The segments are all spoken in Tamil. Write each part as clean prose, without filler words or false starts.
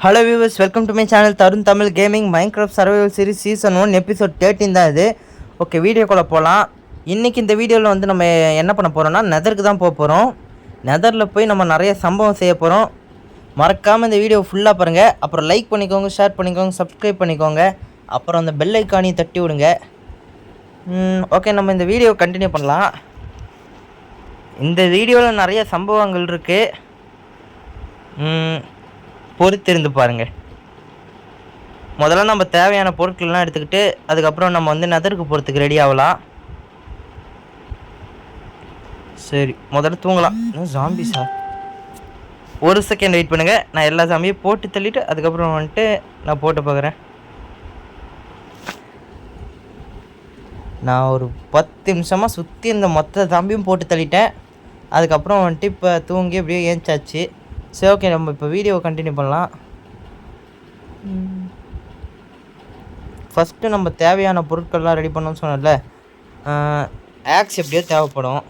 Hello viewers, welcome to my channel Tarun Tamil gaming. Minecraft survival series season 1 episode 13 தான் இது. ஓகே, வீடியோக்குள்ளே போகலாம். இன்றைக்கி இந்த வீடியோவில் வந்து நம்ம என்ன பண்ண போகிறோம்னா நெதருக்கு தான் போக போகிறோம். நெதரில் போய் நம்ம நிறைய சம்பவம் செய்ய போகிறோம். மறக்காமல் இந்த வீடியோ ஃபுல்லாக பாருங்கள். அப்புறம் லைக் பண்ணிக்கோங்க, ஷேர் பண்ணிக்கோங்க, சப்ஸ்கிரைப் பண்ணிக்கோங்க. அப்புறம் அந்த பெல் ஐக்கானையும் தட்டி விடுங்க. ஓகே, நம்ம இந்த வீடியோ கண்டினியூ பண்ணலாம். இந்த வீடியோவில் நிறைய சம்பவங்கள் இருக்குது. பொறுத்திருந்து பாருங்கள். முதல்ல நம்ம தேவையான பொருட்கள்லாம் எடுத்துக்கிட்டு அதுக்கப்புறம் நம்ம வந்து நெதருக்கு போகிறதுக்கு ரெடி ஆகலாம். சரி, முதல்ல தூங்கலாம். ஜாம்பி சார், ஒரு செகண்ட் வெயிட் பண்ணுங்கள். நான் எல்லா ஜாம்பியும் போட்டு தள்ளிவிட்டு அதுக்கப்புறம் வந்துட்டு நான் போட்டு பார்க்குறேன். நான் ஒரு 10 நிமிஷமாக சுற்றி இந்த மொத்த ஜாம்பியும் போட்டு தள்ளிட்டேன். அதுக்கப்புறம் வந்துட்டு இப்போ தூங்கி அப்படியே ஏஞ்சாச்சு. சரி, ஓகே, நம்ம இப்போ வீடியோவை கண்டினியூ பண்ணலாம். ஃபஸ்ட்டு நம்ம தேவையான பொருட்கள்லாம் ரெடி பண்ணோம்னு சொன்னல. ஆக்ஸ் எப்படியோ தேவைப்படும்.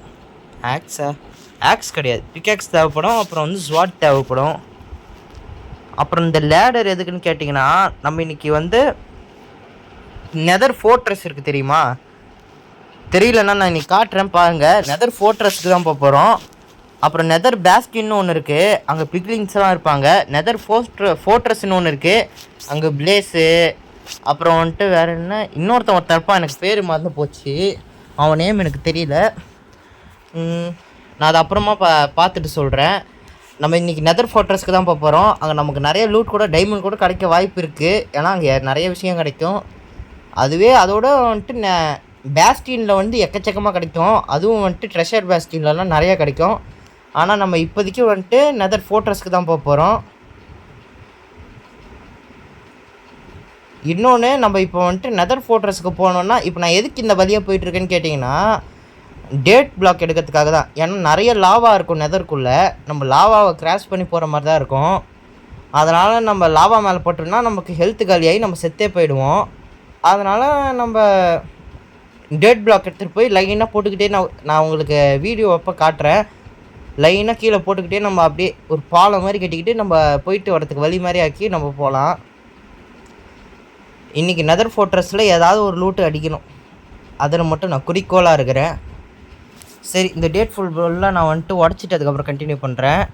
ஆக்ஸ் கிடையாது, பிக்ஆக்ஸ் தேவைப்படும். அப்புறம் வந்து ஸ்வாட் தேவைப்படும். அப்புறம் இந்த லேடர் எதுக்குன்னு கேட்டிங்கன்னா, நம்ம இன்றைக்கி வந்து நெதர் ஃபோர்ட்ரஸ் இருக்குது தெரியுமா? தெரியலன்னா நான் இன்றைக்கி காட்டுறேன் பாருங்கள். நெதர் ஃபோர்ட்ரஸ்க்கு தான் போக போகிறோம். அப்புறம் நெதர் பேஸ்டின்னு ஒன்று இருக்குது, அங்கே பிக்லிங்ஸ்லாம் இருப்பாங்க. நெதர் ஃபோர்ட்ரஸ்ன்னு ஒன்று இருக்குது, அங்கே பிளேஸு. அப்புறம் வந்துட்டு வேறு என்ன, ஒருத்தன் இருப்பான், எனக்கு பேர் மறந்து போச்சு. அவன் நேம் எனக்கு தெரியல. நான் அதை அப்புறமா பார்த்துட்டு சொல்கிறேன். நம்ம இன்றைக்கி நெதர் ஃபோர்ட்ரஸ்க்கு தான் போக போகிறோம். அங்கே நமக்கு நிறைய லூட் கூட, டைமண்ட் கூட கிடைக்க வாய்ப்பு இருக்குது. ஏன்னா அங்கே நிறைய விஷயம் கிடைக்கும். அதுவே அதோட வந்துட்டு பேஸ்டினில் வந்து எக்கச்சக்கமாக கிடைக்கும். அதுவும் வந்துட்டு ட்ரெஷர் பேஸ்டின்லலாம் நிறையா கிடைக்கும். ஆனால் நம்ம இப்போதைக்கு வந்துட்டு நெதர் ஃபோர்ட்ரஸ்க்கு தான் போக போகிறோம். இன்னொன்று, நம்ம இப்போ வந்துட்டு நெதர் ஃபோர்ட்ரஸ்க்கு போனோன்னா, இப்போ நான் எதுக்கு இந்த வழியாக போயிட்டுருக்கேன்னு கேட்டிங்கன்னா, டேட் பிளாக் எடுக்கிறதுக்காக தான். ஏன்னா நிறைய லாவா இருக்கும் நெதருக்குள்ளே. நம்ம லாவாவை கிராஷ் பண்ணி போகிற மாதிரி தான் இருக்கும். அதனால் நம்ம லாவா மேலே போட்டோம்னா நமக்கு ஹெல்த் காலியாகி நம்ம செத்தே போயிடுவோம். அதனால் நம்ம டேட் பிளாக் எடுத்துகிட்டு போய் லைனாக போட்டுக்கிட்டே நான் உங்களுக்கு வீடியோ அப்போ காட்டுறேன். லைனாக கீழே போட்டுக்கிட்டே நம்ம அப்படியே ஒரு பாலம் மாதிரி கட்டிக்கிட்டு நம்ம போயிட்டு வரதுக்கு வழி மாதிரி ஆக்கி நம்ம போகலாம். இன்றைக்கி நெதர் ஃபோர்ட்ரஸில் ஏதாவது ஒரு லூட்டு அடிக்கணும், அதில் மட்டும் நான் குறிக்கோளாக இருக்கிறேன். சரி, இந்த டேட் ஃபுல்லாக நான் வந்துட்டு உடச்சிட்டு அதுக்கப்புறம் கண்டினியூ பண்ணுறேன்.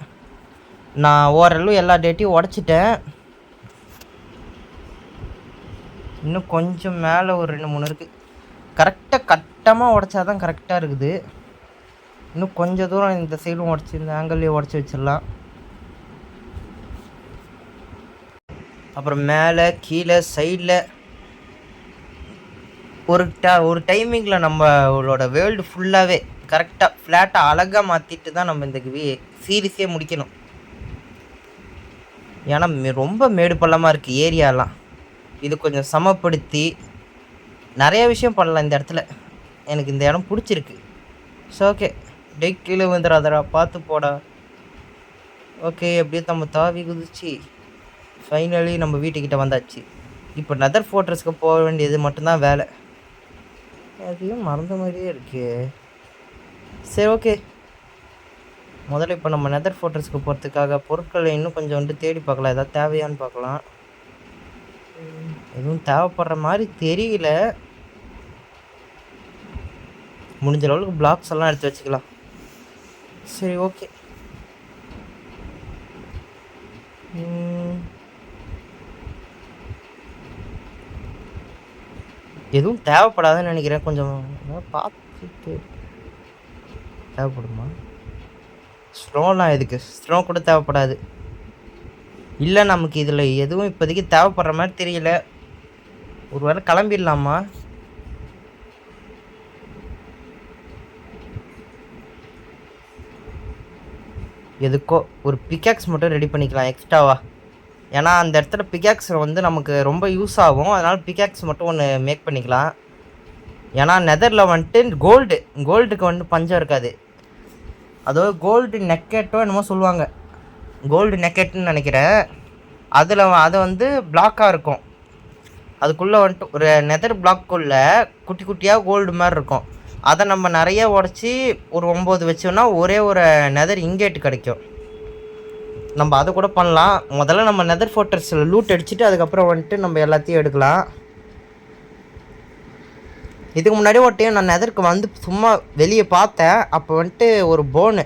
நான் ஓரளவு எல்லா டேட்டையும் உடச்சிட்டேன். இன்னும் கொஞ்சம் மேலே ஒரு 2-3 இருக்குது. கரெக்டாக கட்டமாக உடச்சா தான் கரெக்டாக இருக்குது. இன்னும் கொஞ்சம் தூரம் இந்த சைடும் உடச்சி இந்த ஆங்கிள்லேயே உடச்சி வச்சிடலாம். அப்புறம் மேலே கீழே சைடில் ஒரு டைமிங்கில் நம்மளோட வேர்ல்டு ஃபுல்லாகவே கரெக்டாக ஃப்ளாட்டாக அழகாக மாற்றிட்டு தான் நம்ம இந்த சீரீஸே முடிக்கணும். ஏன்னா ரொம்ப மேடு பள்ளமாக இருக்குது ஏரியாலாம். இது கொஞ்சம் சமப்படுத்தி நிறைய விஷயம் பண்ணலாம் இந்த இடத்துல. எனக்கு இந்த இடம் பிடிச்சிருக்கு. ஸோ ஓகே, கீழே வந்துடாதடா, பார்த்து போடா. ஓகே, அப்படியே நம்ம தாவி குதிச்சு ஃபைனலி நம்ம வீட்டுக்கிட்ட வந்தாச்சு. இப்போ நெதர் ஃபோர்ட்ரஸ்க்கு போக வேண்டியது மட்டும்தான் வேலை. அதையும் மறந்த மாதிரியே இருக்கு. சரி, ஓகே, முதல்ல இப்போ நம்ம நெதர் ஃபோர்ட்ரஸ்க்கு போகிறதுக்காக பொருட்களை இன்னும் கொஞ்சம் வந்துட்டு தேடி பார்க்கலாம். ஏதாவது தேவையான்னு பார்க்கலாம். எதுவும் தேவைப்படுற மாதிரி தெரியல. முடிஞ்ச அளவுக்கு பிளாக்ஸ் எல்லாம் எடுத்து வச்சுக்கலாம். சரி, ஓகே. எதுவும் தேவைப்படாதுன்னு நினைக்கிறேன். கொஞ்சம் பார்த்துட்டு தேவைப்படுமா? ஸ்னோலாம் எதுக்கு? ஸ்னோ கூட தேவைப்படாது. இல்லை, நமக்கு இதில் எதுவும் இப்போதைக்கு தேவைப்படுற மாதிரி தெரியல. ஒரு வேளை கிளம்பிடலாமா? எதுக்கோ ஒரு பிக்ஆக்ஸ் மட்டும் ரெடி பண்ணிக்கலாம் எக்ஸ்ட்ராவா. ஏன்னா அந்த இடத்துல பிக்ஆக்ஸ் வந்து நமக்கு ரொம்ப யூஸ் ஆகும். அதனால் பிக்ஆக்ஸ் மட்டும் ஒன்று மேக் பண்ணிக்கலாம். ஏன்னா நெதரில் வந்துட்டு கோல்டுக்கு வந்து பஞ்சம் இருக்காது. அதாவது கோல்டு நெக்கெட்டோ என்னமோ சொல்லுவாங்க, கோல்டு நெக்கெட்டுன்னு நினைக்கிறேன். அது வந்து பிளாக்காக இருக்கும். அதுக்குள்ளே வந்துட்டு ஒரு நெதர் பிளாக்குள்ளே குட்டி குட்டியாக கோல்டு மாதிரி இருக்கும். அதை நம்ம நிறைய உடச்சி ஒரு 9 வச்சோன்னா ஒரே ஒரு நெதர் இங்கேட்டு கிடைக்கும். நம்ம அதை கூட பண்ணலாம். முதல்ல நம்ம நெதர் ஃபோர்ட்ரஸில் லூட் அடிச்சுட்டு அதுக்கப்புறம் வந்துட்டு நம்ம எல்லாத்தையும் எடுக்கலாம். இதுக்கு முன்னாடி ஒரு டைம் நான் நெதருக்கு வந்து சும்மா வெளியே பார்த்தேன். அப்போ வந்துட்டு ஒரு போனு,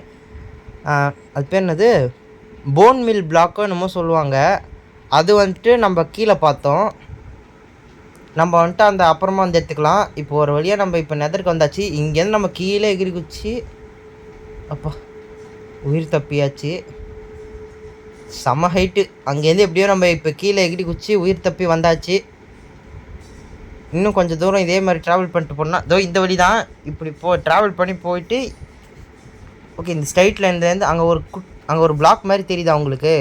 அது பேர் என்னது, போன் மில் பிளாக்கோ என்னமோ சொல்லுவாங்க, அது வந்துட்டு நம்ம கீழே பார்த்தோம். நம்ம வந்துட்டு அந்த அப்புறமா வந்து எடுத்துக்கலாம். இப்போ ஒரு வழியாக நம்ம இப்போ நெதருக்கு வந்தாச்சு. இங்கேருந்து நம்ம கீழே எகிரி குச்சி அப்பா உயிர் தப்பியாச்சு. செம ஹைட்டு. அங்கேருந்து எப்படியோ நம்ம இப்போ கீழே எகிரி குச்சி உயிர் தப்பி வந்தாச்சு. இன்னும் கொஞ்சம் தூரம் இதே மாதிரி ட்ராவல் பண்ணிட்டு போனால் இதோ இந்த வழி தான். இப்படி ட்ராவல் பண்ணி போயிட்டு ஓகே இந்த ஸ்ட்ரைட் லைன்லேருந்து அங்கே ஒரு பிளாக் மாதிரி தெரியுதா உங்களுக்கு?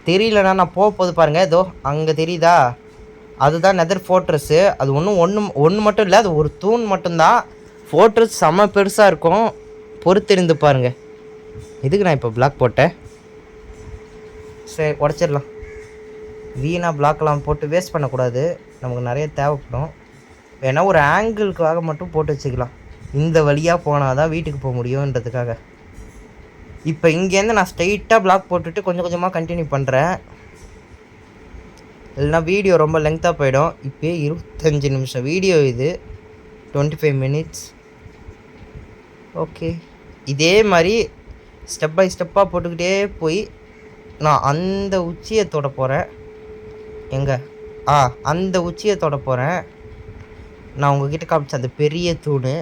தெரியலண்ணா நான் போகுது பாருங்கள். இதோ அங்கே தெரியுதா? அதுதான் நெதர் ஃபோர்ட்ரஸ்ஸு. அது ஒன்று மட்டும் இல்லை, அது ஒரு தூண் மட்டும்தான். ஃபோர்ட்ரஸ் செம்ம பெருசாக இருக்கும். பொறுத்திருந்து பாருங்கள். இதுக்கு நான் இப்போ பிளாக் போட்டேன். சரி உடச்சிடலாம். வீணாக பிளாக்லாம் போட்டு வேஸ்ட் பண்ணக்கூடாது, நமக்கு நிறைய தேவைப்படும். வேணா ஒரு ஆங்கிளுக்காக மட்டும் போட்டு வச்சுக்கலாம். இந்த வழியாக போனால் தான் வீட்டுக்கு போக முடியுன்றதுக்காக. இப்போ இங்கேருந்து நான் ஸ்ட்ரைட்டாக பிளாக் போட்டுட்டு கொஞ்சம் கொஞ்சமாக கண்டினியூ பண்ணுறேன். இல்லைனா வீடியோ ரொம்ப லெங்க்த்தாக போயிடும். இப்போ 25 நிமிஷம் வீடியோ இது, 25 மினிட்ஸ். ஓகே இதே மாதிரி ஸ்டெப் பை ஸ்டெப்பாக போட்டுக்கிட்டே போய் நான் அந்த உச்சியை தொட போகிறேன். எங்கே? அந்த உச்சியை தொட போகிறேன். நான் உங்ககிட்ட காமிச்ச அந்த பெரிய தூண்.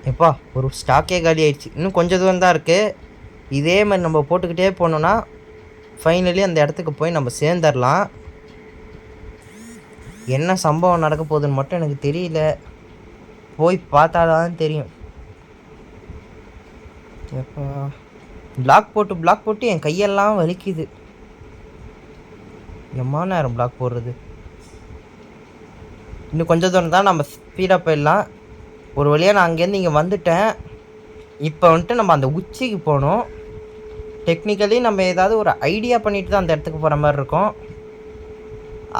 எப்பா ஒரு ஸ்டாக்கே காலி ஆயிடுச்சு. இன்னும் கொஞ்சம் தூரம் தான் இருக்குது. இதே மாதிரி நம்ம போட்டுக்கிட்டே போனோன்னா ஃபைனலி அந்த இடத்துக்கு போய் நம்ம சேர்ந்துடலாம். என்ன சம்பவம் நடக்க போகுதுன்னு மட்டும் எனக்கு தெரியல, போய் பார்த்தாதான் தெரியும். எப்பா பிளாக் போட்டு என் கையெல்லாம் வலிக்குது. எம்மா நேரம் பிளாக் போடுறது. இன்னும் கொஞ்சம் தூரம் தான், நம்ம ஸ்பீடாக போயிடலாம். ஒரு வழியாக நான் அங்கேருந்து இங்கே வந்துட்டேன். இப்போ வந்துட்டு நம்ம அந்த உச்சிக்கு போகணும். டெக்னிக்கலி நம்ம ஏதாவது ஒரு ஐடியா பண்ணிட்டு தான் அந்த இடத்துக்கு போகிற மாதிரி இருக்கும்.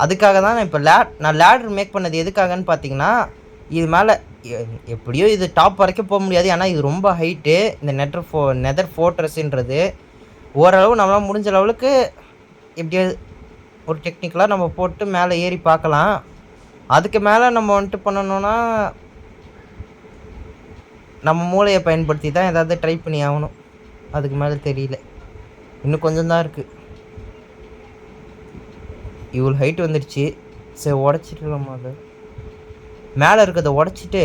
அதுக்காக தான் நான் இப்போ நான் லேடர் மேக் பண்ணது எதுக்காகன்னு பார்த்தீங்கன்னா, இது மேலே எப்படியோ இது டாப் வரைக்கும் போக முடியாது, ஏன்னா இது ரொம்ப ஹைட்டு. இந்த நெதர் ஃபோர்ட்ரஸ்ன்றது ஓரளவு நம்மளால் முடிஞ்ச லெவலுக்கு எப்படியாவது ஒரு டெக்னிக்கலாக நம்ம போட்டு மேலே ஏறி பார்க்கலாம். அதுக்கு மேலே நம்ம வந்துட்டு பண்ணணுன்னா நம்ம மூளையை பயன்படுத்தி தான் ஏதாவது ட்ரை பண்ணி ஆகணும். அதுக்கு மேலே தெரியல, இன்னும் கொஞ்சம் தான் இருக்குது. இவ்வளோ ஹைட்டு வந்துடுச்சு. சரி உடச்சிட்டுலாமா? அது மேலே இருக்கிறத உடச்சிட்டு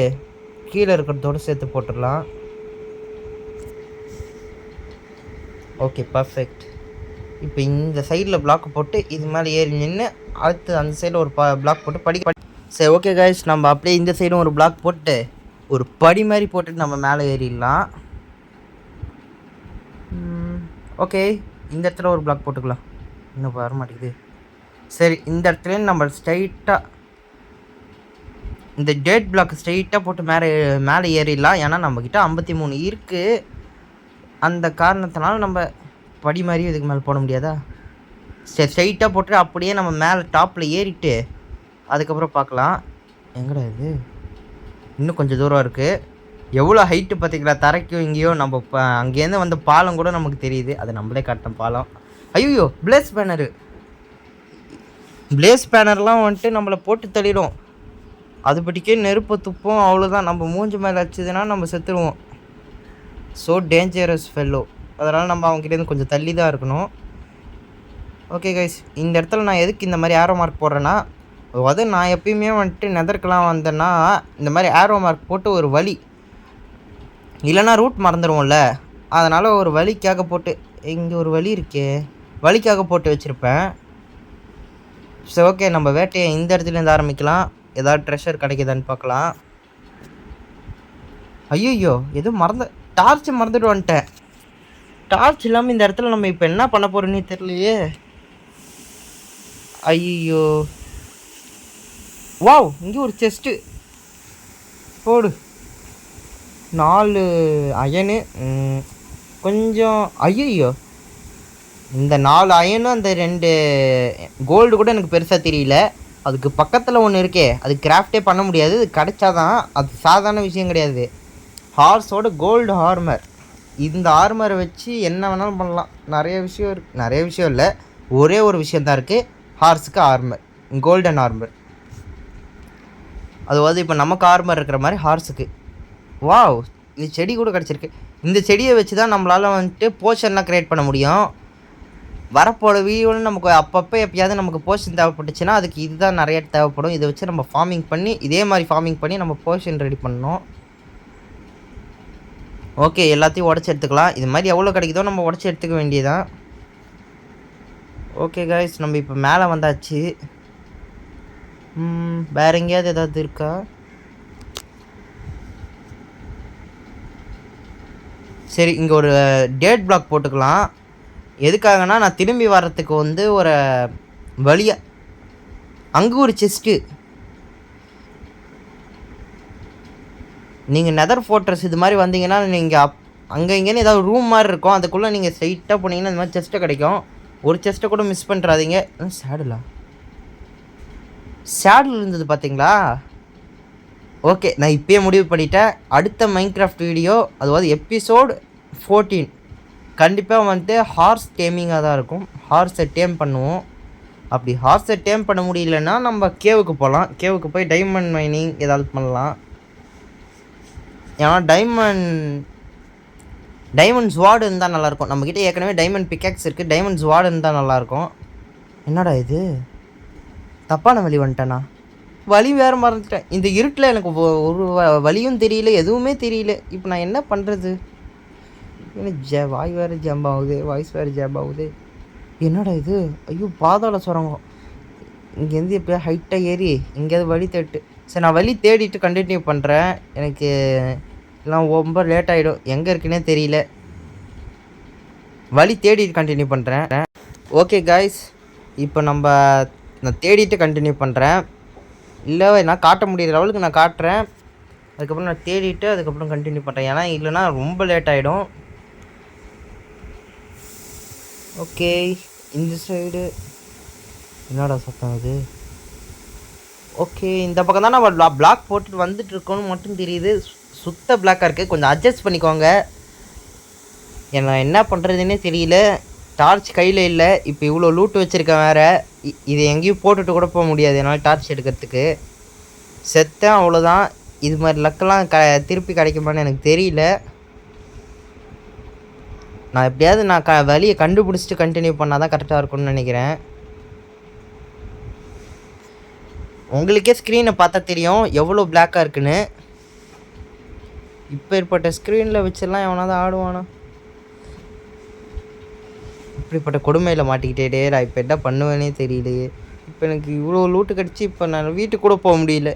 கீழே இருக்கிறதோடு சேர்த்து போட்டுடலாம். Okay perfect. இப்போ இந்த சைடில் பிளாக் போட்டு இது மேலே ஏறி நின்று அடுத்து அந்த சைடில் ஒரு பிளாக் போட்டு சரி ஓகே கைஸ், நம்ம அப்படியே இந்த சைடும் ஒரு பிளாக் போட்டு ஒரு படி மாதிரி போட்டுட்டு நம்ம மேலே ஏறிடலாம். ஓகே இந்த இடத்துல ஒரு பிளாக் போட்டுக்கலாம். இன்னும் வர மாட்டேங்குது. சரி இந்த இடத்துல நம்ம ஸ்ட்ரைட்டாக இந்த டேட் பிளாக் ஸ்ட்ரைட்டாக போட்டு மேலே ஏறிடலாம். ஏன்னா நம்மக்கிட்ட 53 இருக்குது. அந்த காரணத்தினால நம்ம படி மாதிரி இதுக்கு மேலே போட முடியாதா? சரி ஸ்ட்ரைட்டாக போட்டு அப்படியே நம்ம மேலே டாப்பில் ஏறிட்டு அதுக்கப்புறம் பார்க்கலாம். எங்கடா இது? இன்னும் கொஞ்சம் தூரம் இருக்குது. எவ்வளோ ஹைட்டு பார்த்திங்களா? தரைக்கும் இங்கேயோ நம்ம அங்கேருந்து வந்த பாலம் கூட நமக்கு தெரியுது. அதை நம்மளே காட்டோம் பாலம். ஐயோ பிளேஸ் பேனர்லாம் வந்துட்டு நம்மளை போட்டு தள்ளிடும். அது படிக்கே நெருப்பை துப்போம், அவ்வளோதான். நம்ம மூஞ்சி மேலே வச்சதுன்னா நம்ம செத்துருவோம். So dangerous fellow. அதனால் நம்ம அவங்ககிட்டேருந்து கொஞ்சம் தள்ளி தான் இருக்கணும். ஓகே கைஸ், இந்த இடத்துல நான் எதுக்கு இந்த மாதிரி ஆரோ மார்க் போடுறேன்னா, அது நான் எப்பயுமே வந்துட்டு நெதர்க்கெலாம் வந்தேன்னா இந்த மாதிரி ஆரோ மார்க் போட்டு ஒரு வழி இல்லைனா ரூட் மறந்துடுவோம்ல, அதனால் ஒரு வழிக்காக போட்டு, இங்கே ஒரு வழி இருக்கே, வழிக்காக போட்டு வச்சுருப்பேன். சரி ஓகே, நம்ம வேட்டையை இந்த இடத்துலேருந்து ஆரம்பிக்கலாம். ஏதாவது ட்ரெஷர் கிடைக்குதான்னு பார்க்கலாம். ஐயோ எதுவும் டார்ச் மறந்துட்டு வந்துட்டேன். டார்ச் இல்லாமல் இந்த இடத்துல நம்ம இப்போ என்ன பண்ண போகிறோன்னே தெரியலையே. ஐயோ வாவ், இங்கே ஒரு செஸ்ட்டு போடு. 4 அயனு கொஞ்சம். ஐயோ இந்த 4 அயனும் அந்த 2 கோல்டு கூட எனக்கு பெருசாக தெரியல. அதுக்கு பக்கத்தில் ஒன்று இருக்கே, அது கிராஃப்டே பண்ண முடியாது, அது கிடைச்சாதான். அது சாதாரண விஷயம் கிடையாது. ஹார்ஸோட கோல்டு ஆர்மர். இந்த ஆர்மரை வச்சு என்ன வேணாலும் பண்ணலாம். நிறைய விஷயம் இருக்குது. நிறைய விஷயம் இல்லை, ஒரே ஒரு விஷயந்தான் இருக்குது. ஹார்ஸுக்கு ஆர்மர், கோல்டன் ஆர்மர். அதாவது இப்போ நமக்கு ஆர்மர் இருக்கிற மாதிரி ஹார்ஸுக்கு. வாவ், இது செடி கூட கிடச்சிருக்கு. இந்த செடியை வச்சு தான் நம்மளால் வந்துட்டு போஷன்லாம் க்ரியேட் பண்ண முடியும். வரப்போகிற வீடியோவில் நமக்கு அப்பப்போ எப்பயாவது நமக்கு போர்ஷன் தேவைப்பட்டுச்சுன்னா அதுக்கு இதுதான் நிறைய தேவைப்படும். இதை வச்சு நம்ம ஃபார்மிங் பண்ணி இதே மாதிரி ஃபார்மிங் பண்ணி நம்ம போர்ஷன் ரெடி பண்ணணும். ஓகே, எல்லாத்தையும் உடச்சி எடுத்துக்கலாம். இது மாதிரி எவ்வளோ கிடைக்குதோ நம்ம உடச்சி எடுத்துக்க வேண்டியதான். ஓகே கைஸ், நம்ம இப்போ மேலே வந்தாச்சு. வேறு எங்கேயாவது ஏதாவது இருக்கா? சரி, இங்கே ஒரு டேட் பிளாக் போட்டுக்கலாம். எதுக்காகனா நான் திரும்பி வர்றதுக்கு வந்து ஒரு வழியாக அங்கே ஒரு செஸ்ட்டு. நீங்கள் நெதர் ஃபோர்ட்ரஸ் இது மாதிரி வந்தீங்கன்னா நீங்கள் அங்கே இங்கேன்னு ஏதாவது ரூம் மாதிரி இருக்கும், அதுக்குள்ளே நீங்கள் ஸ்ட்ரைட்டாக போனீங்கன்னா இந்த மாதிரி செஸ்ட்டை கிடைக்கும். ஒரு செஸ்ட்டை கூட மிஸ் பண்ணுறாதீங்க. சேடில் இருந்தது பார்த்தீங்களா? ஓகே, நான் இப்போயே முடிவு பண்ணிட்டேன். அடுத்த மைன்கிராஃப்ட் வீடியோ, அதாவது எபிசோடு 14 கண்டிப்பாக வந்துட்டு ஹார்ஸ் டேமிங்காக தான் இருக்கும். ஹார்ஸை டேம் பண்ணுவோம். அப்படி ஹார்ஸை டேம் பண்ண முடியலன்னா நம்ம கேவுக்கு போகலாம். கேவுக்கு போய் டைமண்ட் மைனிங் ஏதாவது பண்ணலாம். ஏன்னா டைமண்ட் ஸ்வார்டு இருந்தால் நல்லாயிருக்கும். நம்மக்கிட்ட ஏற்கனவே டைமண்ட் பிக்காக்ஸ் இருக்குது, டைமண்ட் ஸ்வார்டு இருந்தால் நல்லாயிருக்கும். என்னடா இது, தப்பான வழி வந்துட்டேண்ணா. வழி வேறு மறந்துட்டேன். இந்த இருட்டில் எனக்கு ஒரு வழியும் தெரியல, எதுவுமே தெரியல. இப்போ நான் என்ன பண்ணுறது? வாய் வேறு ஜம்ப் ஆகுது, வாய்ஸ் வேறு ஜம்ப் ஆகுது. என்னடா இது? ஐயோ, பாதாள சுரங்கம். இங்கேருந்து எப்படியா ஹைட்டாக ஏறி எங்கேயாவது வழி தேட்டு. சரி, நான் வழி தேடிட்டு கண்டினியூ பண்ணுறேன். எனக்கு எல்லாம் ரொம்ப லேட் ஆகிடும், எங்கே இருக்குன்னே தெரியல. வழி தேடிட்டு கண்டினியூ பண்ணுறேன். ஓகே காய்ஸ், இப்போ நான் தேடிட்டு கண்டினியூ பண்ணுறேன். இல்லை, நான் காட்ட முடியிற லெவலுக்கு நான் காட்டுறேன். அதுக்கப்புறம் நான் தேடிட்டு அதுக்கப்புறம் கண்டினியூ பண்ணுறேன். ஏன்னா இல்லைனா ரொம்ப லேட் ஆகிடும். ஓகே, இந்த சைடு என்னடா சத்தம் அது? ஓகே, இந்த பக்கம் தான் நம்ம பிளாக் போட்டுட்டு வந்துட்டு இருக்கோன்னு மட்டும் தெரியுது. சுத்த பிளாக்காக இருக்குது, கொஞ்சம் அட்ஜஸ்ட் பண்ணிக்கோங்க. நான் என்ன பண்ணுறதுன்னே தெரியல. டார்ச் கையில் இல்லை. இப்போ இவ்வளோ லூட்டு வச்சுருக்கேன் வேறு. இது எங்கேயும் போட்டுட்டு கூட போக முடியாது என்னால் டார்ச் எடுக்கிறதுக்கு. செத்தேன், அவ்வளோதான். இது மாதிரி லக்கெல்லாம் திருப்பி கிடைக்குமான்னு எனக்கு தெரியல. நான் எப்படியாவது வழியை கண்டுபிடிச்சிட்டு கண்டினியூ பண்ணால் தான் கரெக்டாக இருக்கும்னு நினைக்கிறேன். உங்களுக்கே ஸ்க்ரீனை பார்த்தா தெரியும் எவ்வளோ பிளாக்காக இருக்குன்னு. இப்போ ஏற்பட்ட ஸ்க்ரீனில் வச்செல்லாம் எவனாவது ஆடுவானா? இப்படிப்பட்ட கொடுமையில் மாட்டிக்கிட்டே நான் இப்போ என்ன பண்ணுவேனே தெரியலையே. இப்போ எனக்கு இவ்வளோ லூட்டு கிடச்சி இப்போ நான் வீட்டுக்கு கூட போக முடியல.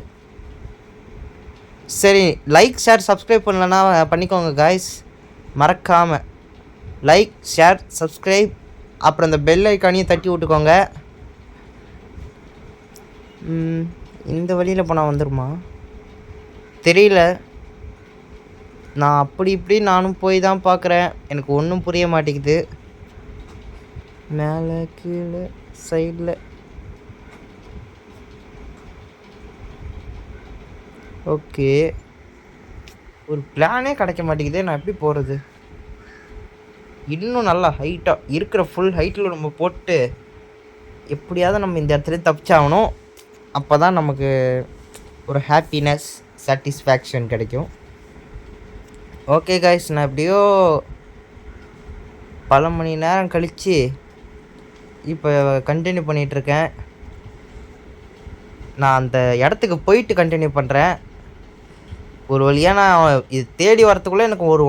சரி, லைக் ஷேர் சப்ஸ்கிரைப் பண்ணலன்னா பண்ணிக்கோங்க காய்ஸ். மறக்காமல் லைக் ஷேர் சப்ஸ்கிரைப், அப்புறம் இந்த பெல் ஐக்கானையும் தட்டி விட்டுக்கோங்க. இந்த வழியில் போனால் வந்துடுமா தெரியல. நான் அப்படி இப்படி நானும் போய் தான் பார்க்குறேன், எனக்கு ஒன்றும் புரிய மாட்டேங்குது. மேலே கீழே சைடில். ஓகே, ஒரு பிளானே கிடைக்க மாட்டேங்குது. நான் எப்படி போகிறது? இன்னும் நல்லா ஹைட்டாக இருக்கிற ஃபுல் ஹைட்டில் நம்ம போட்டு எப்படியாவது நம்ம இந்த இடத்துல தப்பிச்சாகணும். அப்போ தான் நமக்கு ஒரு ஹாப்பினஸ் சாட்டிஸ்ஃபேக்ஷன் கிடைக்கும். ஓகே காய்ஸ், நான் எப்படியோ பல மணி நேரம் கழித்து இப்போ கண்டினியூ பண்ணிகிட்ருக்கேன். நான் அந்த இடத்துக்கு போயிட்டு கண்டினியூ பண்ணுறேன். ஒரு வழியாக நான் இது தேடி வரத்துக்குள்ளே எனக்கு ஒரு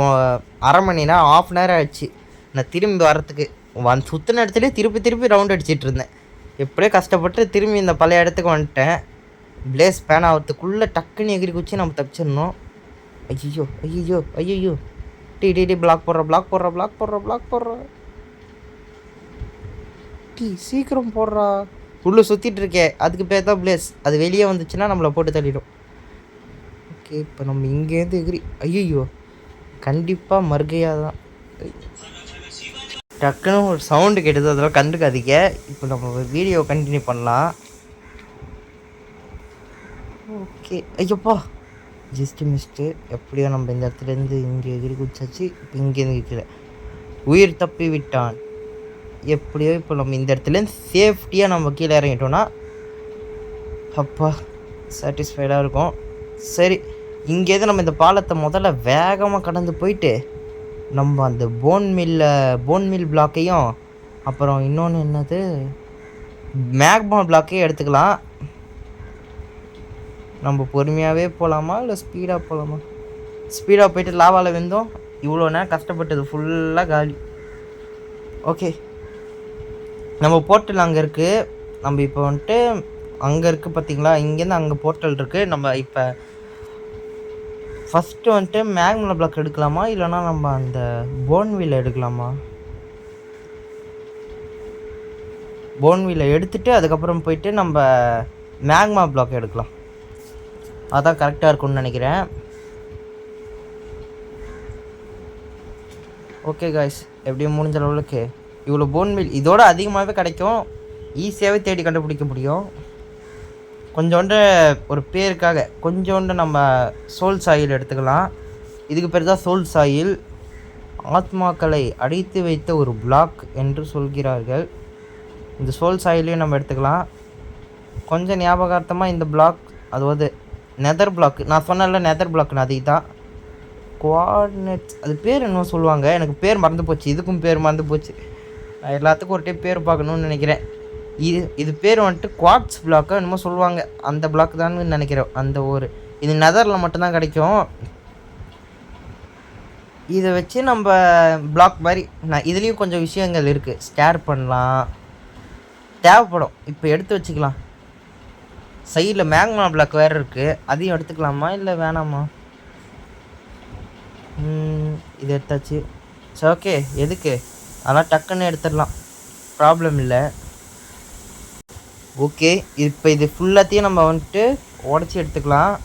அரை மணி நேரம், 1/2 hour ஆகிடுச்சு. நான் திரும்பி வரத்துக்கு சுற்றின இடத்துலேயே திருப்பி ரவுண்ட் அடிச்சிட்டு இருந்தேன். எப்படியோ கஷ்டப்பட்டு திரும்பி இந்த பழைய இடத்துக்கு வந்துட்டேன். பிளேஸ் பேன் ஆகிறதுக்குள்ளே டக்குன்னு எகிரி குச்சி நம்ம தப்பிச்சிடணும். ஐயோ டி பிளாக் போடுற டி சீக்கிரம் போடுறா. உள்ளே சுற்றிட்டு இருக்கேன், அதுக்கு பேர் தான் பிளேஸ். அது வெளியே வந்துச்சுன்னா நம்மளை போட்டு தள்ளிடும். ஓகே, இப்போ நம்ம இங்கேருந்து எகிரி. ஐயோ, கண்டிப்பாக மறுகையாக தான். டக்குன்னு ஒரு சவுண்டு கேட்டது, அதெல்லாம் கண்டுக்காதீங்க. இப்போ நம்ம வீடியோ கண்டினியூ பண்ணலாம். ஓகே. ஐயப்பா! Just missed. எப்படியோ நம்ம இந்த இடத்துலேருந்து இங்கே எகிரி குதிச்சாச்சு. இப்போ இங்கேருந்து கீழே. உயிர் தப்பி விட்டான். எப்படியோ இப்போ நம்ம இந்த இடத்துலேருந்து சேஃப்டியாக நம்ம கீழே இறங்கிட்டோன்னா அப்பா சாட்டிஸ்ஃபைடாக இருக்கும். சரி, இங்கேருந்து நம்ம இந்த பாலத்தை முதல்ல வேகமாக கடந்து போயிட்டு நம்ம அந்த போன் மில் பிளாக்கையும் அப்புறம் இன்னொன்று என்னது மேக்மா பிளாக்கையும் எடுத்துக்கலாம். நம்ம பொறுமையாகவே போகலாமா இல்லை ஸ்பீடாக போகலாமா? ஸ்பீடாக போயிட்டு லாவாவில் வெந்தோம். இவ்வளோ நேரம் கஷ்டப்பட்டது ஃபுல்லாக காலி. ஓகே, நம்ம போர்ட்டல் அங்கே இருக்குது. நம்ம இப்போ வந்துட்டு அங்கே இருக்குது பார்த்தீங்களா, இங்கேருந்து அங்கே போர்ட்டல் இருக்குது. நம்ம இப்போ ஃபஸ்ட்டு வந்துட்டு மேக்மா பிளாக் எடுக்கலாமா இல்லைனா நம்ம அந்த போன்வீலை எடுக்கலாமா? போன்வீலை எடுத்துகிட்டு அதுக்கப்புறம் போயிட்டு நம்ம மேக்மா பிளாக் எடுக்கலாம். அதான் கரெக்டாக இருக்கும்னு நினைக்கிறேன். ஓகே காய்ஸ், எப்படியும் முடிஞ்ச அளவுக்கு இவ்வளோ போன்மில் இதோட அதிகமாகவே கிடைக்கும். ஈஸியாகவே தேடி கண்டுபிடிக்க முடியும். கொஞ்சோண்டு ஒரு பேருக்காக கொஞ்சோண்டு நம்ம சோல் சாயில் எடுத்துக்கலாம். இதுக்கு பேர் தான் சோல் சாயில். ஆத்மாக்களை அடைத்து வைத்த ஒரு பிளாக் என்று சொல்கிறார்கள். இந்த சோல் சாயிலையும் நம்ம எடுத்துக்கலாம். கொஞ்சம் ஞாபகார்த்தமாக இந்த பிளாக், அதாவது நெதர் பிளாக், நான் சொன்னல நெதர் பிளாக்னு அது தான் குவாட்னெட்ஸ், அது பேர் என்ன சொல்லுவாங்க, எனக்கு பேர் மறந்து போச்சு. இதுக்கும் பேர் மறந்து போச்சு. நான் எல்லாத்துக்கும் ஒரு டைம் பேர் பார்க்கணுன்னு நினைக்கிறேன். இது பேர் வந்துட்டு குவாட்ஸ் பிளாக்கோ என்னமோ சொல்லுவாங்க. அந்த பிளாக் தான் நினைக்கிறேன். அந்த இது நெதரில் மட்டும்தான் கிடைக்கும். இதை வச்சு நம்ம பிளாக் மாதிரி இதுலேயும் கொஞ்சம் விஷயங்கள் இருக்குது. ஸ்கேர் பண்ணலாம், தேவைப்படும். இப்போ எடுத்து வச்சுக்கலாம். சைடில் மேக்மா பிளாக் வேறு இருக்குது, அதையும் எடுத்துக்கலாமா இல்லை வேணாமா? இது எடுத்தாச்சு. சரி, ஓகே. எதுக்கு அதெல்லாம் டக்குன்னு எடுத்துடலாம், ப்ராப்ளம் இல்லை. ஓகே, இப்போ இது ஃபுல்லாத்தையும் நம்ம வந்துட்டு உடச்சி எடுத்துக்கலாம்.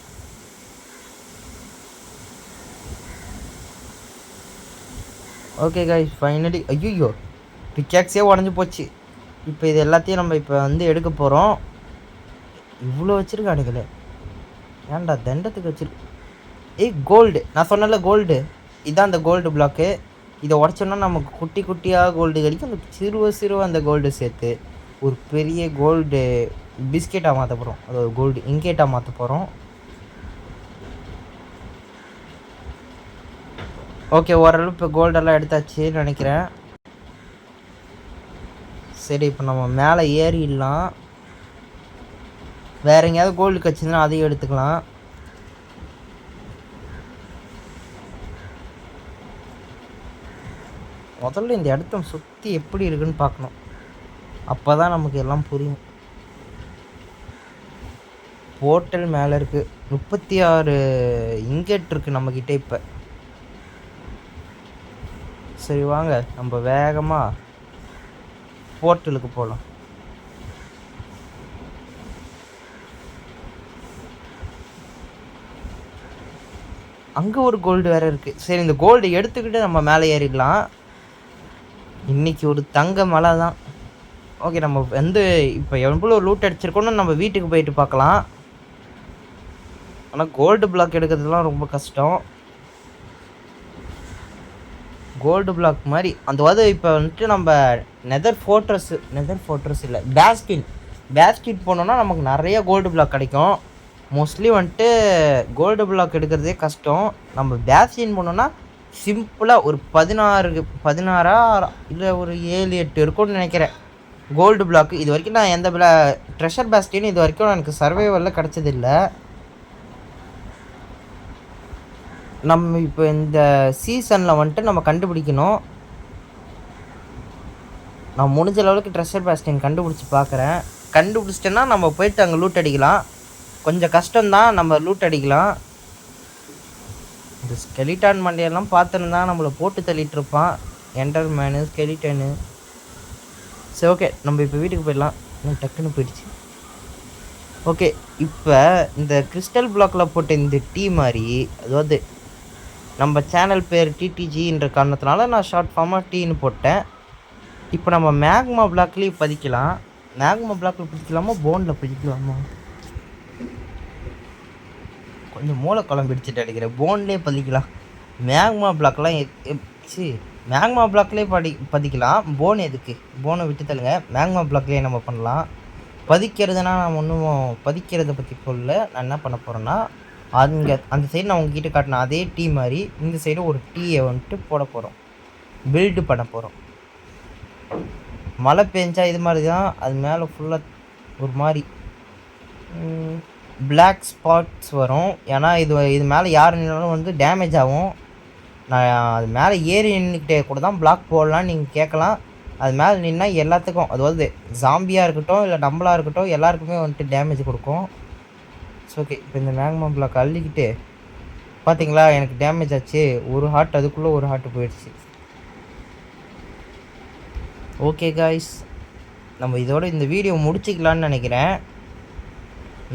ஓகே காய்ஸ், ஃபைனலி ஐயோ பிக்காக்ஸே உடஞ்சி போச்சு. இப்போ இது எல்லாத்தையும் நம்ம இப்போ வந்து எடுக்க போகிறோம். இவ்வளோ வச்சுருக்கானுங்களே, ஏன்டா தண்டத்துக்கு வச்சுருக்கு. கோல்டு, நான் சொன்னல கோல்டு, இதுதான் அந்த கோல்டு பிளாக்கு. இதை உடச்சோன்னா நமக்கு குட்டி குட்டியாக கோல்டு கிடைக்கும். அந்த சிறுவ அந்த கோல்டு சேர்த்து ஒரு பெரிய கோல்டு பிஸ்கெட்டாக மாற்ற போகிறோம். அது ஒரு கோல்டு இங்கேட்டாக மாற்ற போகிறோம். ஓகே, ஓரளவு இப்போ கோல்டெல்லாம் எடுத்தாச்சுன்னு நினைக்கிறேன். சரி, இப்போ நம்ம மேலே ஏறிடலாம். வேறு எங்கேயாவது கோல்டு கிடச்சிதுன்னா அதையும் எடுத்துக்கலாம். முதல்ல இந்த இடத்த சுற்றி எப்படி இருக்குன்னு பார்க்கணும். அப்போ தான் நமக்கு எல்லாம் புரியும். போர்ட்டல் மேலே இருக்குது. 36 இங்கெட் இருக்குது நம்மக்கிட்ட இப்போ. சரி வாங்க, நம்ம வேகமாக போர்ட்டலுக்கு போகலாம். அங்கே ஒரு கோல்டு வேறு இருக்குது. சரி, இந்த கோல்டு எடுத்துக்கிட்டு நம்ம மேலே ஏறிடலாம். இன்றைக்கி ஒரு தங்க மலை தான். ஓகே, நம்ம வந்து இப்போ எவ்வளோ லூட் அடிச்சிருக்கோன்னு நம்ம வீட்டுக்கு போயிட்டு பார்க்கலாம். ஆனால் கோல்டு பிளாக் எடுக்கிறதுலாம் ரொம்ப கஷ்டம். கோல்டு பிளாக் மாதிரி அந்த இப்போ வந்துட்டு நம்ம நெதர் ஃபோர்ட்ரஸ் இல்லை, பேஸ்கிட் போனோன்னா நமக்கு நிறைய கோல்டு பிளாக் கிடைக்கும். மோஸ்ட்லி வந்துட்டு கோல்டு பிளாக் எடுக்கிறதே கஷ்டம். நம்ம பேஸ்டின் போனோன்னா சிம்பிளாக ஒரு 16 இல்லை ஒரு 7-8 இருக்கும்னு நினைக்கிறேன் கோல்டு பிளாக்கு. இது வரைக்கும் நான் எந்த ட்ரெஷர் பேஸ்டின் இது வரைக்கும் எனக்கு சர்வைவலில் கிடச்சதில்லை. நம்ம இப்போ இந்த சீசனில் வந்துட்டு நம்ம கண்டுபிடிக்கணும். நான் முடிஞ்ச அளவுக்கு ட்ரெஷர் பேஸ்டின் கண்டுபிடிச்சி பார்க்குறேன். கண்டுபிடிச்சிட்டேன்னா நம்ம போயிட்டு அங்கே லூட் அடிக்கலாம். கொஞ்சம் கஷ்டம்தான், நம்ம லூட் அடிக்கலாம். இந்த ஸ்கெலிட்டான் மண்டையெல்லாம் பார்த்துருந்தா நம்மளை போட்டு தள்ளிட்டு இருப்பான். என்டர்மேனு ஸ்கெலிட்டனு. சரி, ஓகே, நம்ம இப்போ வீட்டுக்கு போயிடலாம். டக்குன்னு போயிடுச்சு. ஓகே, இப்போ இந்த கிறிஸ்டல் பிளாக்கில் போட்ட இந்த டீ மாதிரி, அதாவது நம்ம சேனல் பேர் டிடிஜின்ற காரணத்தினால நான் ஷார்ட் ஃபார்மாக டீன்னு போட்டேன். இப்போ நம்ம மேக்மா பிளாக்லேயும் பதிக்கலாம். மேக்மா பிளாக்கில் பதிக்கலாமா போனில் பதிக்கலாமா? கொஞ்சம் மூளை குழம்பிடிச்சிட்டு அடிக்கிறேன். போன்லேயே பதிக்கலாம். மேக்மா பிளாக்லாம் சி மேக்மா பிளாக்லேயே பதிக்கலாம். போன் எதுக்கு? போனை விட்டு தள்ளுங்க. மேக்மா பிளாக்லேயே நம்ம பண்ணலாம். பதிக்கிறதுனா நான் ஒன்றும் பதிக்கிறத பற்றி சொல்லல. நான் என்ன பண்ண போகிறேன்னா, அந்த சைடு நான் உங்ககிட்ட காட்டின அதே டீ மாதிரி இந்த சைடு ஒரு டீயை வந்துட்டு போட போகிறோம். பில்டு பண்ண போகிறோம். மழை பெஞ்சா இது மாதிரி தான் அது மேலே ஃபுல்லாக ஒரு மாதிரி பிளாக் ஸ்பாட்ஸ் வரும். ஏன்னா இது மேலே யார் நின்னாலும் வந்து டேமேஜ் ஆகும். நான் அது மேலே ஏறி நின்றுக்கிட்டே கூட தான் பிளாக் போடலான்னு நீங்கள் கேட்கலாம். அது மேலே நின்னால் எல்லாத்துக்கும், அதாவது ஜாம்பியாக இருக்கட்டும் இல்லை நம்மளாக இருக்கட்டும், எல்லாருக்குமே வந்துட்டு டேமேஜ் கொடுக்கும். ஸோ ஓகே, இப்போ இந்த மேக்மா பிளாக் அள்ளிக்கிட்டு பார்த்தீங்களா எனக்கு டேமேஜ் ஆச்சு. ஒரு ஹார்ட் அதுக்குள்ளே ஒரு ஹார்ட் போயிடுச்சு. ஓகே காய்ஸ், நம்ம இதோட இந்த வீடியோ முடிச்சிக்கலான்னு நினைக்கிறேன்.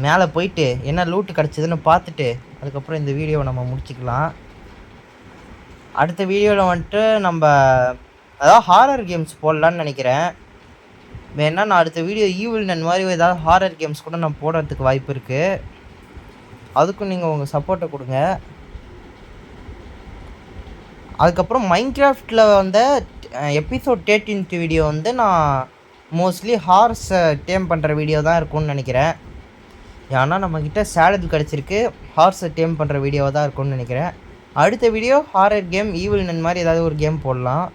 மேலே போயிட்டு என்ன லூட்டு கிடச்சிதுன்னு பார்த்துட்டு அதுக்கப்புறம் இந்த வீடியோவை நம்ம முடிச்சிக்கலாம். அடுத்த வீடியோவில் வந்துட்டு நம்ம அதாவது ஹாரர் கேம்ஸ் போடலான்னு நினைக்கிறேன். வேணா நான் அடுத்த வீடியோ ஈவில் நன் மாதிரி ஏதாவது ஹாரர் கேம்ஸ் கூட நான் போடுறதுக்கு வாய்ப்பு இருக்குது. அதுக்கும் நீங்கள் உங்கள் சப்போர்ட்டை கொடுங்க. அதுக்கப்புறம் மைன்கிராஃப்டில் வந்த எபிசோட் 13th வீடியோ வந்து நான் மோஸ்ட்லி ஹார்ஸை டேம் பண்ணுற வீடியோ தான் இருக்கும்னு நினைக்கிறேன். ஏன்னா நம்மக்கிட்ட சேடல் கிடச்சிருக்கு. ஹார்ஸை டேம் பண்ணுற வீடியோவாக தான் இருக்கும்னு நினைக்கிறேன். அடுத்த வீடியோ ஹாரர் கேம் ஈவில் நன் மாதிரி ஏதாவது ஒரு கேம் போடலாம்.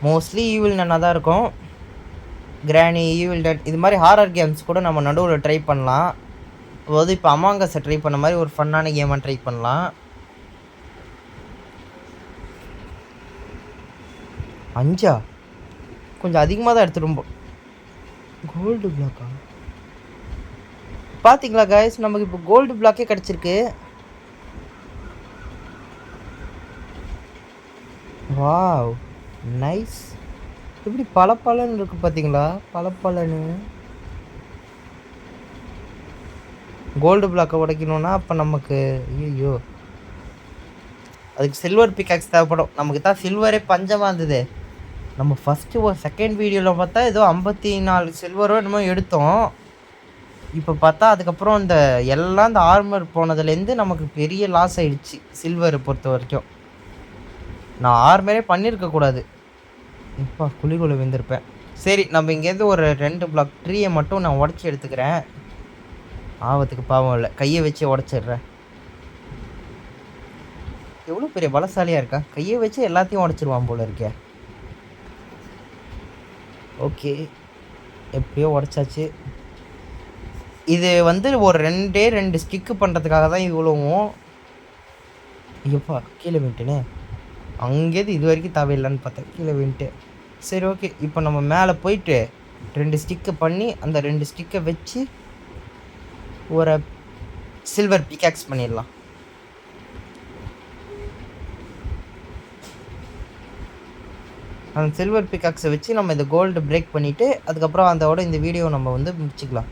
மோஸ்ட்லி ஈவில் நன்னாக தான் இருக்கும். கிரானி, ஈவில் டெட் இது மாதிரி ஹாரர் கேம்ஸ் கூட நம்ம நடுவில் ட்ரை பண்ணலாம். அதாவது இப்போ அமாங்கஸை ட்ரை பண்ண மாதிரி ஒரு ஃபன்னான கேமாக ட்ரை பண்ணலாம். 5 கொஞ்சம் அதிகமாக தான் எடுத்துருப்போம். கோல்டு பிளாக்கா பார்த்தீங்களா காய்ஸ், நமக்கு இப்போ கோல்டு பிளாக்கே கிடச்சிருக்கு. Wow nice. இப்படி பலன்னு இருக்கு பார்த்தீங்களா, பலன்னு. கோல்டு பிளாக்கை உடைக்கணும்னா அப்போ நமக்கு ஐயோ அதுக்கு சில்வர் பிக்காக்ஸ் தேவைப்படும். நமக்கு தான் சில்வரே பஞ்சமாக இருந்தது. நம்ம ஃபஸ்ட்டு ஒரு செகண்ட் வீடியோவில் பார்த்தா ஏதோ 54 சில்வரோ என்னமோ எடுத்தோம். இப்போ பார்த்தா அதுக்கப்புறம் இந்த எல்லாம் இந்த ஆர்மர் போனதுலேருந்து நமக்கு பெரிய லாஸ் ஆகிடுச்சு சில்வரை பொறுத்த வரைக்கும். நான் ஆர்மரே பண்ணியிருக்கக்கூடாது. இப்போ குழிக்குள்ள விழுந்திருப்பேன். சரி, நம்ம இங்கேருந்து ஒரு 2 பிளாக் ட்ரீயை மட்டும் நான் உடச்சி எடுத்துக்கிறேன். ஆபத்துக்கு பாவம் இல்லை, கையை வச்சு உடச்சிடுறேன். எவ்வளோ பெரிய பலசாலியாக இருக்கா, கையை வச்சு எல்லாத்தையும் உடச்சிருவான் போல இருக்கே. ஓகே, எப்படியோ உடச்சாச்சு. இது வந்து ஒரு 2 ஸ்டிக்கு பண்ணுறதுக்காக தான் இவ்வளவும். ஐயோப்பா கீழே விட்டுனே, அங்கேருந்து இது வரைக்கும் தேவையில்லைன்னு பார்த்தேன், கீழே விட்டு. சரி ஓகே, இப்போ நம்ம மேலே போயிட்டு 2 ஸ்டிக்கை பண்ணி அந்த 2 ஸ்டிக்கை வச்சு ஒரு சில்வர் பிக்காக்ஸ் பண்ணிடலாம். அந்த சில்வர் பிக்காக்ஸை வச்சு நம்ம இந்த கோல்டு பிரேக் பண்ணிவிட்டு அதுக்கப்புறம் அதோட இந்த வீடியோ நம்ம வந்து முடிச்சுக்கலாம்.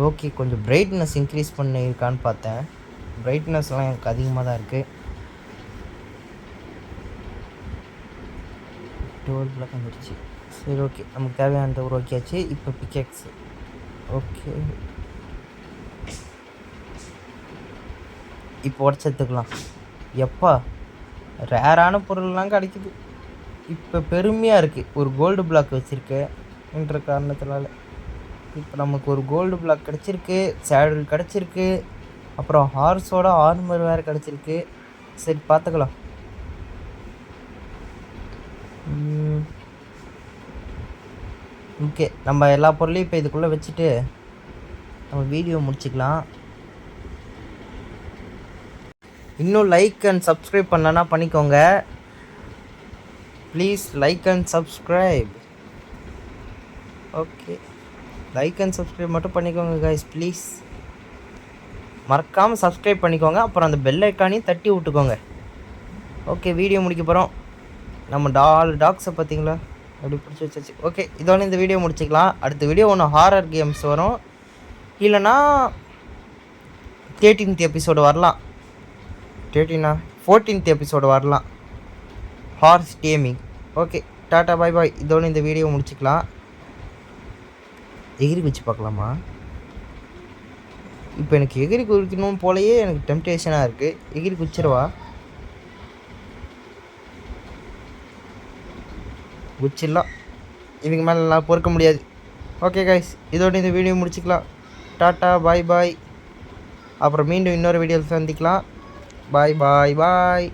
ஓகே, கொஞ்சம் பிரைட்னஸ் இன்க்ரீஸ் பண்ணியிருக்கான்னு பார்த்தேன். பிரைட்னஸ்லாம் எனக்கு அதிகமாக தான் இருக்குது. 12 வந்துடுச்சு. சரி ஓகே, நமக்கு தேவையானதை உருவாக்கியாச்சு. இப்போ பிக்காக்ஸ் ஓகே, இப்போ உடச்சி எடுத்துக்கலாம். எப்பா ரேரான பொருள்லாம் கிடைக்குது. இப்போ பெருமையாக இருக்குது ஒரு கோல்டு பிளாக் வச்சுருக்கேன் என்ற காரணத்தினால. இப்போ நமக்கு ஒரு கோல்டு பிளாக் கிடச்சிருக்கு, சேடல் கிடச்சிருக்கு, அப்புறம் ஹார்ஸோட ஆர்மர் வேறு கிடச்சிருக்கு. சரி பார்த்துக்கலாம். ஓகே, நம்ம எல்லா பொருளையும் இப்போ இதுக்குள்ளே வச்சுட்டு நம்ம வீடியோ முடிச்சுக்கலாம். இன்னும் லைக் அண்ட் சப்ஸ்கிரைப் பண்ணலன்னா பண்ணிக்கோங்க please. Like and subscribe. Okay, like and subscribe மட்டும் பண்ணிக்கோங்க கைஸ் ப்ளீஸ். மறக்காமல் சப்ஸ்கிரைப் பண்ணிக்கோங்க. அப்புறம் அந்த பெல் ஐக்கானையும் தட்டி விட்டுக்கோங்க. ஓகே, வீடியோ முடிக்க போகிறோம். நம்ம டாக்ஸை பார்த்தீங்களா அப்படி பிடிச்சி வச்சாச்சு. ஓகே, இதோட இந்த வீடியோ முடிச்சிக்கலாம். அடுத்த வீடியோ ஒன்று ஹாரர் கேம்ஸ் வரும், இல்லைனா 13th எபிசோடு வரலாம். 14th எபிசோடு வரலாம், ஹார்ஸ் டேமிங். ஓகே, டாட்டா பாய் பாய். இதோட இந்த வீடியோ முடிச்சுக்கலாம். எகிரி வச்சு பார்க்கலாமா? இப்போ எனக்கு எகிரி குதிக்கணும் போலயே எனக்கு டெம்டேஷனாக இருக்குது. எகிரி குச்சிடவா? குச்சிடலாம். இதுக்கு மேலே நான் பொறுக்க முடியாது. ஓகே கைஸ், இதோட இந்த வீடியோ முடிச்சுக்கலாம். டாட்டா பாய் பாய். அப்புறம் மீண்டும் இன்னொரு வீடியோவில் சந்திக்கலாம். பாய் பாய் பாய்.